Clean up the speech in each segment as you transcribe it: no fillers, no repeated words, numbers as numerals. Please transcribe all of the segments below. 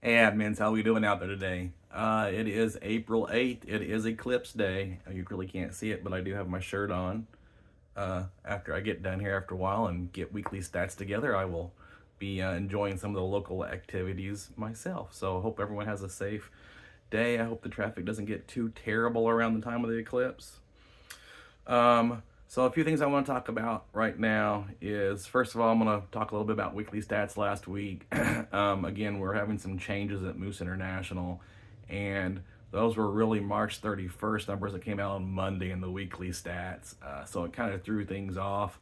Hey admins, how we doing out there today? It is April 8th. It is Eclipse Day. You really can't see it, but I do have my shirt on. After I get done here after a while and get weekly stats together, I will be enjoying some of the local activities myself. So I hope everyone has a safe day. I hope the traffic doesn't get too terrible around the time of the eclipse. So a few things I want to talk about right now is, first of all, I'm going to talk a little bit about weekly stats last week. Again, we're having some changes at Moose International, and those were really March 31st numbers that came out on Monday in the weekly stats. So it kind of threw things off.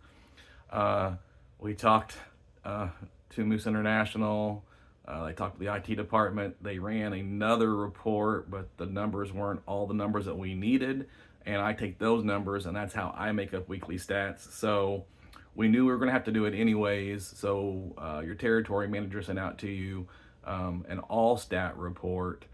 We talked to Moose International. They talked to the IT department. They ran another report, but the numbers weren't all the numbers that we needed. And I take those numbers, and that's how I make up weekly stats. So we knew we were going to have to do it anyways. So your territory manager sent out to you an all stat report,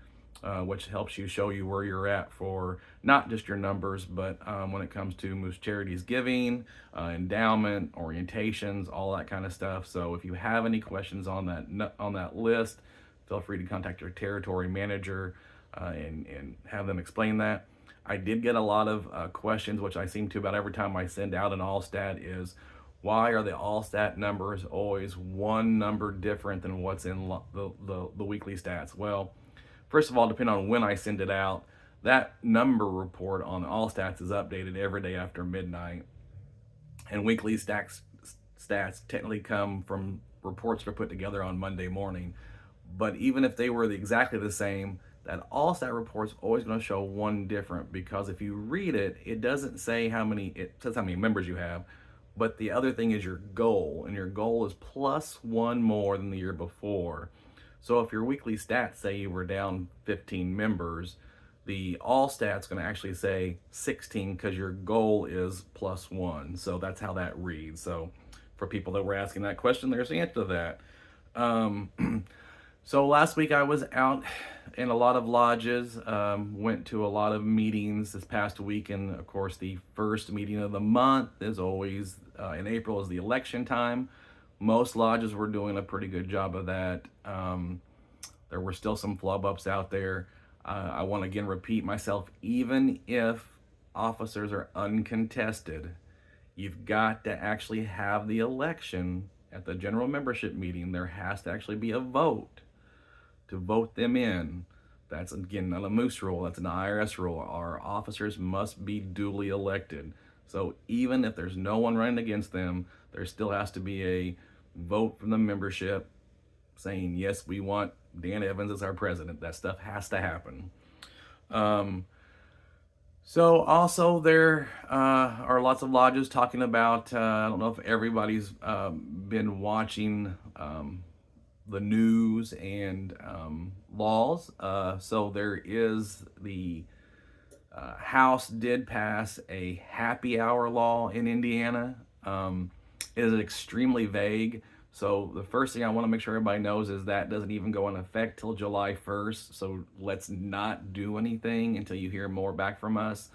which helps you show you where you're at for not just your numbers, but when it comes to Moose Charities giving, endowment, orientations, all that kind of stuff. So if you have any questions on that list, feel free to contact your territory manager and have them explain that. I did get a lot of questions, which I seem to about every time I send out an all stat, is why are the all stat numbers always one number different than what's in the weekly stats? Well, first of all, depending on when I send it out, that number report on all stats is updated every day after midnight. And weekly stats technically come from reports that are put together on Monday morning. But even if they were exactly the same, that all stat report's always going to show one different, because if you read it, it doesn't say it says how many members you have, but the other thing is your goal, and your goal is plus one more than the year before. So if your weekly stats say you were down 15 members, the all stats going to actually say 16 because your goal is plus one. So that's how that reads. So for people that were asking that question, there's the answer to that. So last week I was out in a lot of lodges, went to a lot of meetings this past week, and of course the first meeting of the month is always in April, is the election time. Most lodges were doing a pretty good job of that. There were still some flub ups out there. I want to again repeat myself, even if officers are uncontested, you've got to actually have the election at the general membership meeting. There has to actually be a vote to vote them in. That's again not a Moose rule, that's an IRS rule. Our officers must be duly elected. So even if there's no one running against them, there still has to be a vote from the membership saying, yes, we want Dan Evans as our president. That stuff has to happen. So also there are lots of lodges talking about, I don't know if everybody's been watching the news and laws. So there is the House did pass a happy hour law in Indiana. It is extremely vague. So the first thing I want to make sure everybody knows is that doesn't even go in effect till July 1st. So let's not do anything until you hear more back from us.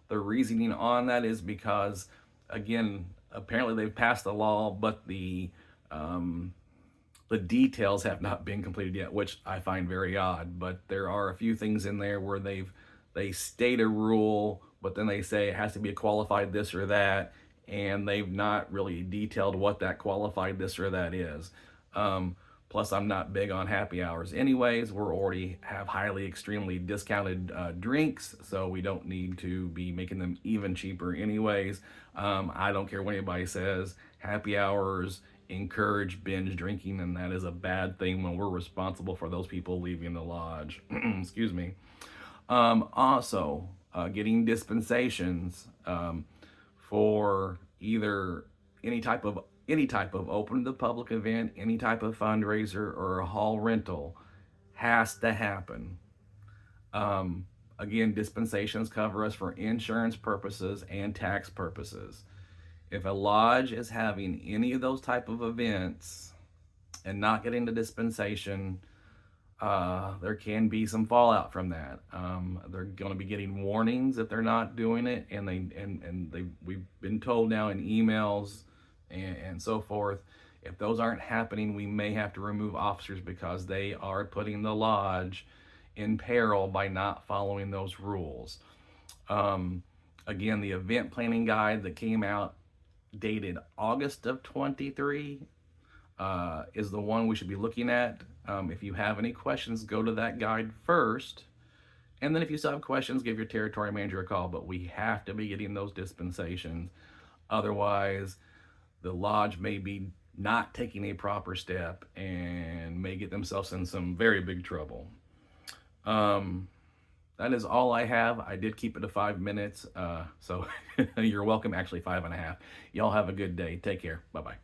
The reasoning on that is because, again, apparently they've passed the law, but the details have not been completed yet, which I find very odd. But there are a few things in there where they state a rule, but then they say it has to be a qualified this or that, and they've not really detailed what that qualified this or that is. Plus, I'm not big on happy hours anyways. We're already have highly, extremely discounted drinks, so we don't need to be making them even cheaper anyways. I don't care what anybody says. Happy hours encourage binge drinking, and that is a bad thing when we're responsible for those people leaving the lodge. Excuse me. Also, getting dispensations for either any type of open to the public event, any type of fundraiser, or a hall rental has to happen. Again, dispensations cover us for insurance purposes and tax purposes. If a lodge is having any of those type of events and not getting the dispensation, there can be some fallout from that. They're going to be getting warnings if they're not doing it, and we've been told now in emails and so forth, If those aren't happening, we may have to remove officers because they are putting the lodge in peril by not following those rules. Again, the event planning guide that came out dated August of 23 is the one we should be looking at. If you have any questions, go to that guide first. And then if you still have questions, give your territory manager a call. But we have to be getting those dispensations. Otherwise, the lodge may be not taking a proper step and may get themselves in some very big trouble. That is all I have. I did keep it to 5 minutes. So you're welcome. Actually, 5.5. Y'all have a good day. Take care. Bye-bye.